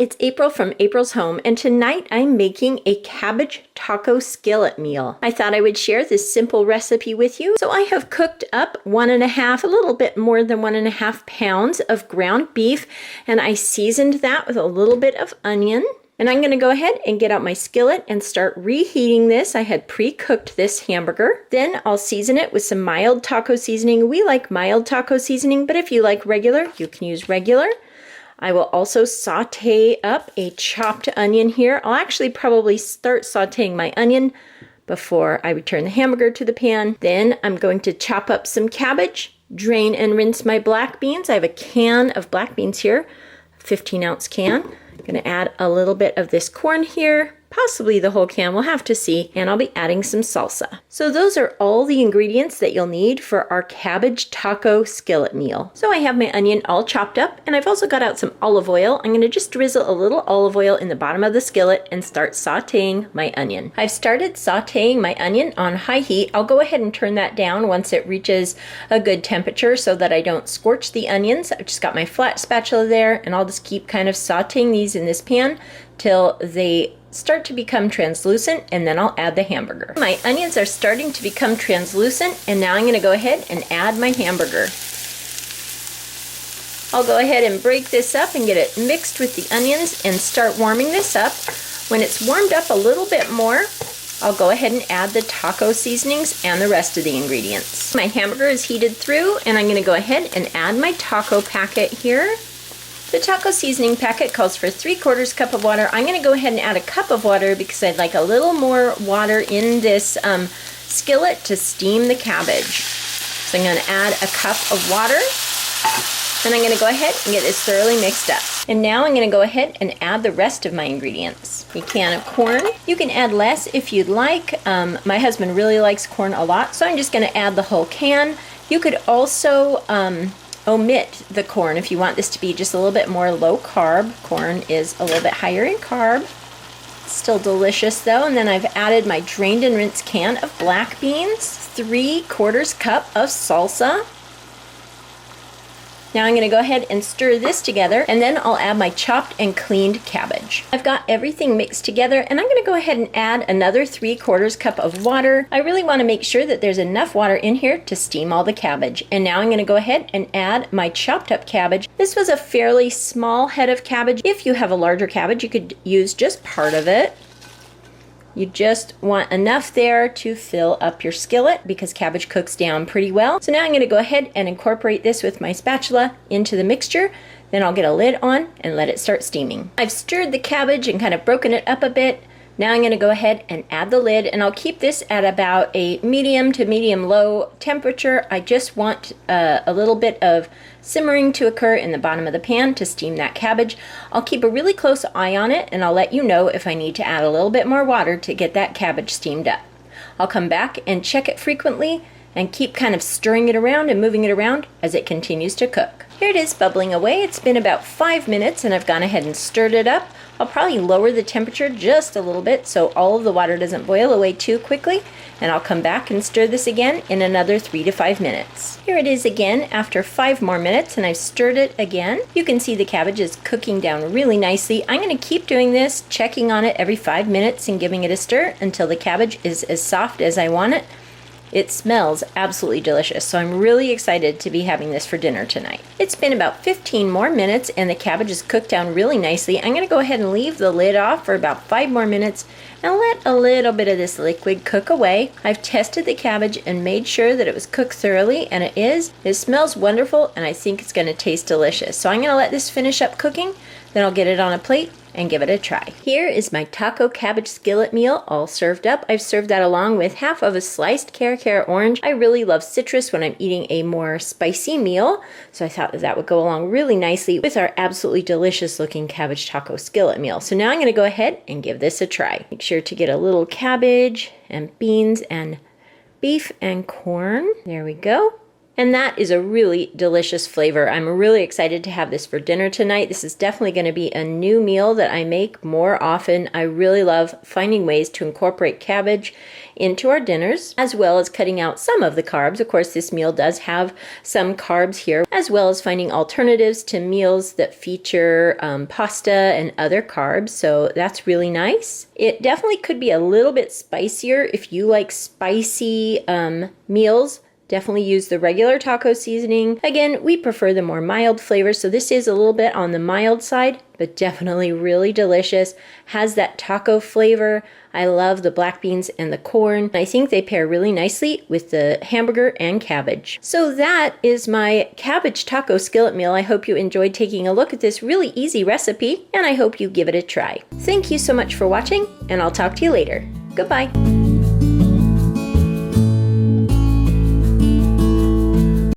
it's April from April's Home, and tonight I'm making a cabbage taco skillet meal. I thought I would share this simple recipe with you. So I have cooked up a little bit more than 1.5 pounds of ground beef, and I seasoned that with a little bit of onion. And I'm gonna go ahead and get out my skillet and start reheating this. I had pre-cooked this hamburger. Then I'll season it with some mild taco seasoning. We like mild taco seasoning, but if you like regular, you can use regular. I will also saute up a chopped onion here. I'll actually probably start sauteing my onion before I return the hamburger to the pan. Then I'm going to chop up some cabbage, drain and rinse my black beans. I have a can of black beans here, a 15-ounce can. I'm gonna add a little bit of this corn here, possibly the whole can, we'll have to see, and I'll be adding some salsa. So those are all the ingredients that you'll need for our cabbage taco skillet meal. So I have my onion all chopped up, and I've also got out some olive oil. I'm gonna just drizzle a little olive oil in the bottom of the skillet and start sauteing my onion. I've started sauteing my onion on high heat. I'll go ahead and turn that down once it reaches a good temperature so that I don't scorch the onions. I've just got my flat spatula there, and I'll just keep kind of sauteing these in this pan till they start to become translucent, and then I'll add the hamburger. My onions are starting to become translucent, and now I'm going to go ahead and add my hamburger. I'll go ahead and break this up and get it mixed with the onions and start warming this up. When it's warmed up a little bit more, I'll go ahead and add the taco seasonings and the rest of the ingredients. My hamburger is heated through, and I'm going to go ahead and add my taco packet here. The taco seasoning packet calls for 3/4 cup of water. I'm going to go ahead and add a cup of water because I'd like a little more water in this skillet to steam the cabbage. So I'm going to add a cup of water. Then I'm going to go ahead and get this thoroughly mixed up. And now I'm going to go ahead and add the rest of my ingredients. A can of corn. You can add less if you'd like. My husband really likes corn a lot, so I'm just going to add the whole can. You could also omit the corn if you want this to be just a little bit more low carb. Corn is a little bit higher in carb. Still delicious though. And then I've added my drained and rinsed can of black beans, 3/4 cup of salsa. Now I'm going to go ahead and stir this together, and then I'll add my chopped and cleaned cabbage. I've got everything mixed together, and I'm going to go ahead and add another 3/4 cup of water. I really want to make sure that there's enough water in here to steam all the cabbage. And now I'm going to go ahead and add my chopped up cabbage. This was a fairly small head of cabbage. If you have a larger cabbage, you could use just part of it. You just want enough there to fill up your skillet because cabbage cooks down pretty well. So now I'm going to go ahead and incorporate this with my spatula into the mixture. Then I'll get a lid on and let it start steaming. I've stirred the cabbage and kind of broken it up a bit. Now I'm going to go ahead and add the lid, and I'll keep this at about a medium to medium low temperature. I just want a little bit of simmering to occur in the bottom of the pan to steam that cabbage. I'll keep a really close eye on it, and I'll let you know if I need to add a little bit more water to get that cabbage steamed up. I'll come back and check it frequently and keep kind of stirring it around and moving it around as it continues to cook. Here it is bubbling away. It's been about 5 minutes, and I've gone ahead and stirred it up. I'll probably lower the temperature just a little bit so all of the water doesn't boil away too quickly, and I'll come back and stir this again in another 3 to 5 minutes. Here it is again after 5 more minutes, and I've stirred it again. You can see the cabbage is cooking down really nicely. I'm going to keep doing this, checking on it every 5 minutes and giving it a stir until the cabbage is as soft as I want it. It smells absolutely delicious, so I'm really excited to be having this for dinner tonight. It's been about 15 more minutes, and the cabbage is cooked down really nicely. I'm going to go ahead and leave the lid off for about 5 more minutes and let a little bit of this liquid cook away. I've tested the cabbage and made sure that it was cooked thoroughly, and it is. It smells wonderful, and I think it's going to taste delicious. So I'm going to let this finish up cooking, then I'll get it on a plate and give it a try. Here is my taco cabbage skillet meal all served up. I've served that along with half of a sliced cara orange. I really love citrus when I'm eating a more spicy meal, so I thought that would go along really nicely with our absolutely delicious looking cabbage taco skillet meal. So now I'm going to go ahead and give this a try. Make sure to get a little cabbage and beans and beef and corn. There we go. And that is a really delicious flavor. I'm really excited to have this for dinner tonight. This is definitely going to be a new meal that I make more often. I really love finding ways to incorporate cabbage into our dinners, as well as cutting out some of the carbs. Of course, this meal does have some carbs here, as well as finding alternatives to meals that feature pasta and other carbs. So that's really nice. It definitely could be a little bit spicier if you like spicy meals. Definitely use the regular taco seasoning. Again, we prefer the more mild flavors, so this is a little bit on the mild side, but definitely really delicious. Has that taco flavor. I love the black beans and the corn. I think they pair really nicely with the hamburger and cabbage. So that is my cabbage taco skillet meal. I hope you enjoyed taking a look at this really easy recipe, and I hope you give it a try. Thank you so much for watching, and I'll talk to you later. Goodbye.